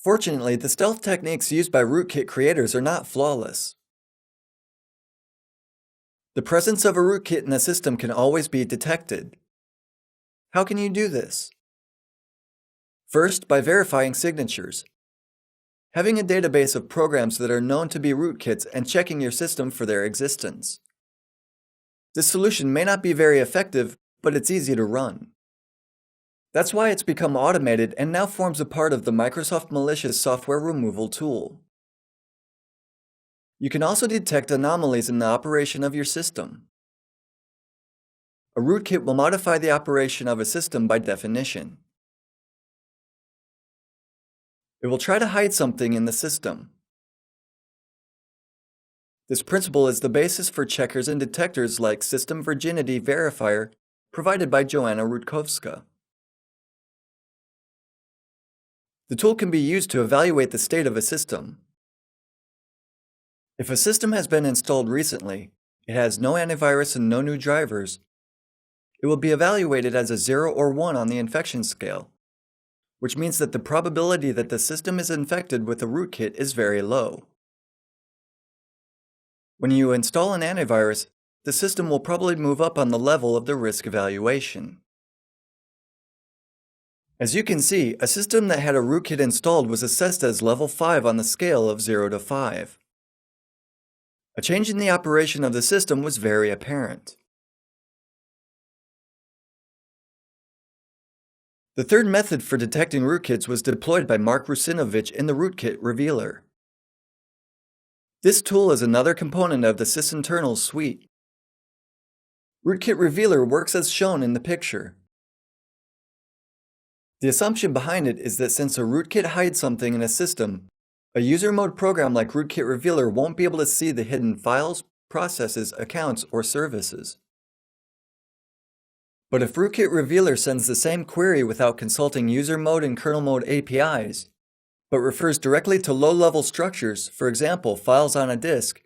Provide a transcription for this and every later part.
Fortunately, the stealth techniques used by rootkit creators are not flawless. The presence of a rootkit in a system can always be detected. How can you do this? First, by verifying signatures. Having a database of programs that are known to be rootkits and checking your system for their existence. This solution may not be very effective, but it's easy to run. That's why it's become automated and now forms a part of the Microsoft malicious software removal tool. You can also detect anomalies in the operation of your system. A rootkit will modify the operation of a system by definition. It will try to hide something in the system. This principle is the basis for checkers and detectors like System Virginity Verifier provided by Joanna Rutkowska. The tool can be used to evaluate the state of a system. If a system has been installed recently, it has no antivirus and no new drivers, it will be evaluated as a 0 or 1 on the infection scale, which means that the probability that the system is infected with a rootkit is very low. When you install an antivirus, the system will probably move up on the level of the risk evaluation. As you can see, a system that had a rootkit installed was assessed as level 5 on the scale of 0 to 5. A change in the operation of the system was very apparent. The third method for detecting rootkits was deployed by Mark Rusinovich in the Rootkit Revealer. This tool is another component of the sysinternals suite. Rootkit Revealer works as shown in the picture. The assumption behind it is that since a rootkit hides something in a system, a user mode program like Rootkit Revealer won't be able to see the hidden files, processes, accounts, or services. But if Rootkit Revealer sends the same query without consulting user mode and kernel mode APIs, but refers directly to low-level structures, for example, files on a disk,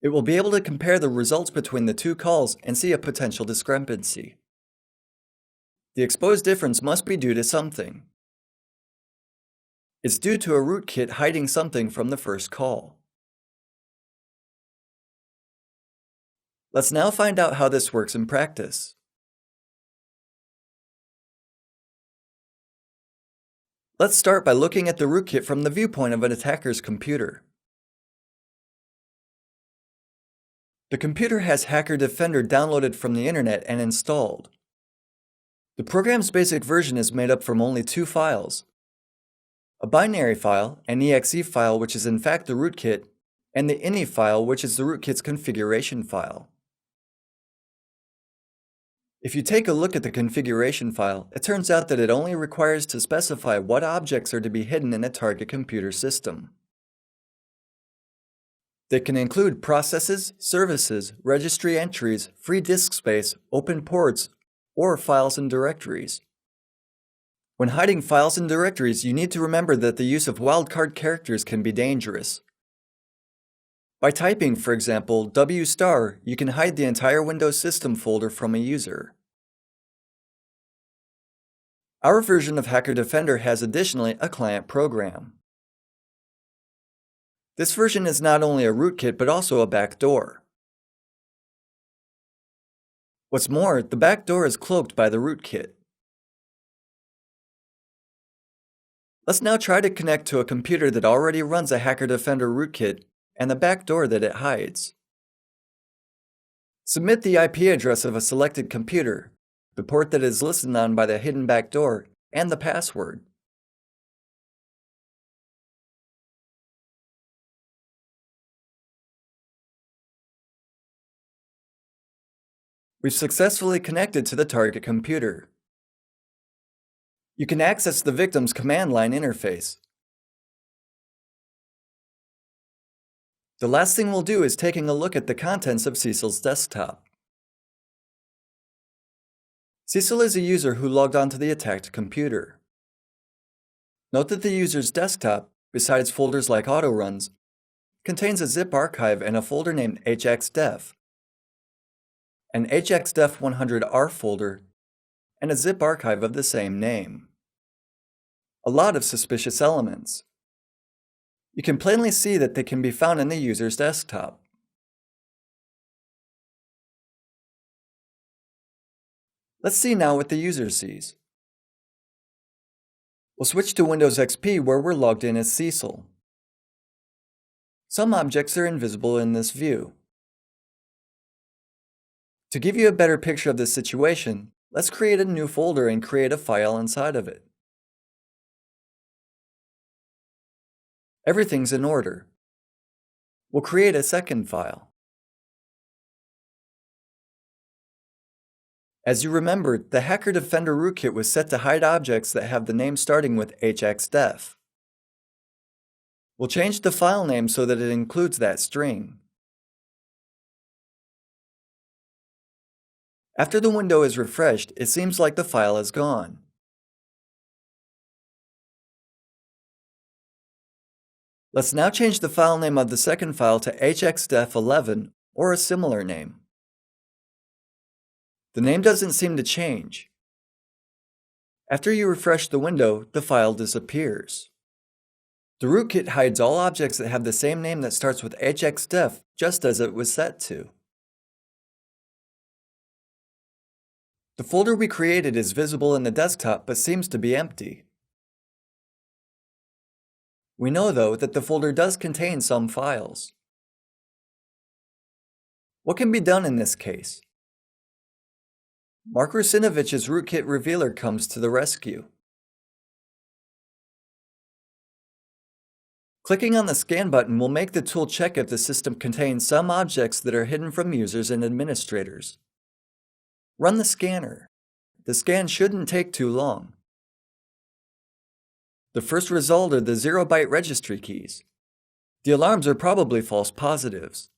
it will be able to compare the results between the two calls and see a potential discrepancy. The exposed difference must be due to something. It's due to a rootkit hiding something from the first call. Let's now find out how this works in practice. Let's start by looking at the rootkit from the viewpoint of an attacker's computer. The computer has Hacker Defender downloaded from the internet and installed. The program's basic version is made up from only 2 files. A binary file, an exe file which is in fact the rootkit, and the ini file which is the rootkit's configuration file. If you take a look at the configuration file, it turns out that it only requires to specify what objects are to be hidden in a target computer system. They can include processes, services, registry entries, free disk space, open ports, or files and directories. When hiding files and directories, you need to remember that the use of wildcard characters can be dangerous. By typing, for example, W*, you can hide the entire Windows system folder from a user. Our version of Hacker Defender has additionally a client program. This version is not only a rootkit but also a backdoor. What's more, the backdoor is cloaked by the rootkit. Let's now try to connect to a computer that already runs a Hacker Defender rootkit and the backdoor that it hides. Submit the IP address of a selected computer, the port that is listed on by the hidden backdoor, and the password. We've successfully connected to the target computer. You can access the victim's command line interface. The last thing we'll do is taking a look at the contents of Cecil's desktop. Cecil is a user who logged onto the attacked computer. Note that the user's desktop, besides folders like autoruns, contains a zip archive and a folder named hxdef, an hxdef100r folder, and a zip archive of the same name. A lot of suspicious elements. You can plainly see that they can be found in the user's desktop. Let's see now what the user sees. We'll switch to Windows XP where we're logged in as Cecil. Some objects are invisible in this view. To give you a better picture of this situation, let's create a new folder and create a file inside of it. Everything's in order. We'll create a second file. As you remember, the Hacker Defender rootkit was set to hide objects that have the name starting with hxdef. We'll change the file name so that it includes that string. After the window is refreshed, it seems like the file is gone. Let's now change the file name of the second file to hxdef11 or a similar name. The name doesn't seem to change. After you refresh the window, the file disappears. The rootkit hides all objects that have the same name that starts with hxdef, just as it was set to. The folder we created is visible in the desktop but seems to be empty. We know, though, that the folder does contain some files. What can be done in this case? Mark Rusinovich's rootkit revealer comes to the rescue. Clicking on the scan button will make the tool check if the system contains some objects that are hidden from users and administrators. Run the scanner. The scan shouldn't take too long. The first result are the 0-byte registry keys. The alarms are probably false positives.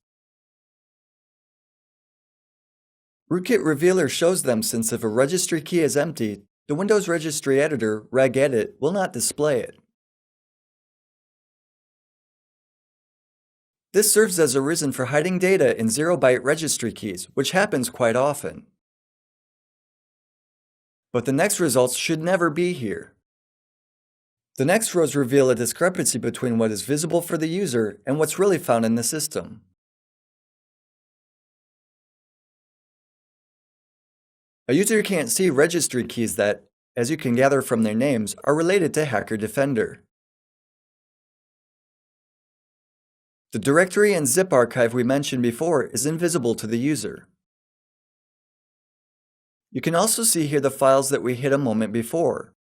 Rootkit Revealer shows them since if a registry key is empty, the Windows Registry Editor, regedit, will not display it. This serves as a reason for hiding data in 0-byte registry keys, which happens quite often. But the next results should never be here. The next rows reveal a discrepancy between what is visible for the user and what's really found in the system. A user can't see registry keys that, as you can gather from their names, are related to Hacker Defender. The directory and zip archive we mentioned before is invisible to the user. You can also see here the files that we hid a moment before.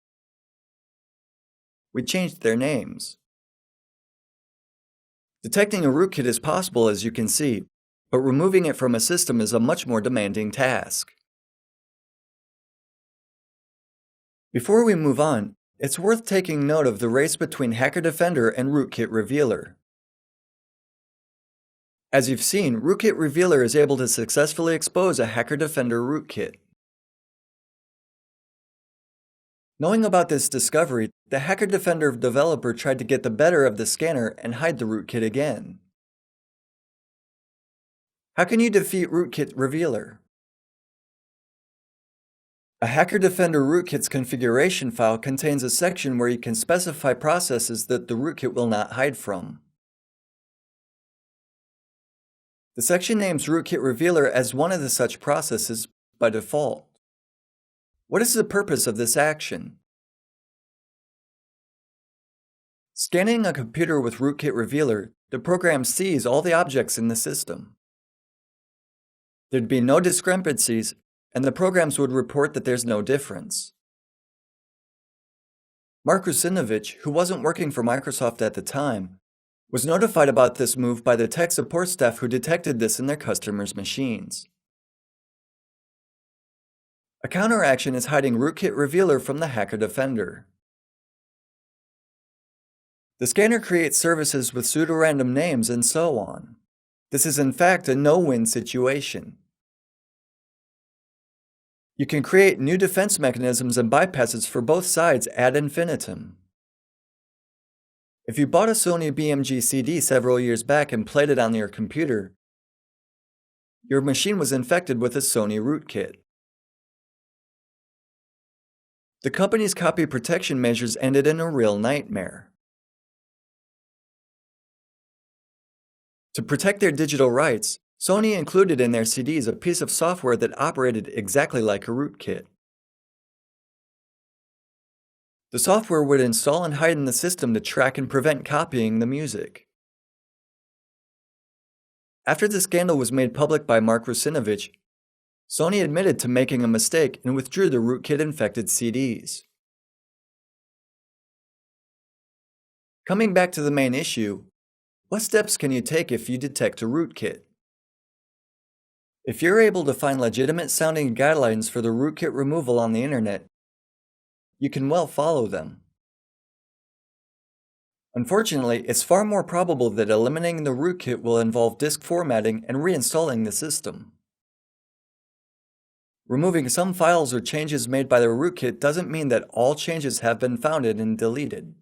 We changed their names. Detecting a rootkit is possible, as you can see, but removing it from a system is a much more demanding task. Before we move on, it's worth taking note of the race between Hacker Defender and Rootkit Revealer. As you've seen, Rootkit Revealer is able to successfully expose a Hacker Defender rootkit. Knowing about this discovery, the Hacker Defender developer tried to get the better of the scanner and hide the rootkit again. How can you defeat Rootkit Revealer? A Hacker Defender rootkit's configuration file contains a section where you can specify processes that the rootkit will not hide from. The section names Rootkit Revealer as one of the such processes by default. What is the purpose of this action? Scanning a computer with Rootkit Revealer, the program sees all the objects in the system. There'd be no discrepancies, and the programs would report that there's no difference. Mark Rusinovich, who wasn't working for Microsoft at the time, was notified about this move by the tech support staff who detected this in their customers' machines. A counteraction is hiding Rootkit Revealer from the Hacker Defender. The scanner creates services with pseudorandom names and so on. This is in fact a no-win situation. You can create new defense mechanisms and bypasses for both sides ad infinitum. If you bought a Sony BMG CD several years back and played it on your computer, your machine was infected with a Sony rootkit. The company's copy protection measures ended in a real nightmare. To protect their digital rights, Sony included in their CDs a piece of software that operated exactly like a rootkit. The software would install and hide in the system to track and prevent copying the music. After the scandal was made public by Mark Russinovich, Sony admitted to making a mistake and withdrew the rootkit-infected CDs. Coming back to the main issue, what steps can you take if you detect a rootkit? If you're able to find legitimate-sounding guidelines for the rootkit removal on the internet, you can well follow them. Unfortunately, it's far more probable that eliminating the rootkit will involve disk formatting and reinstalling the system. Removing some files or changes made by the rootkit doesn't mean that all changes have been founded and deleted.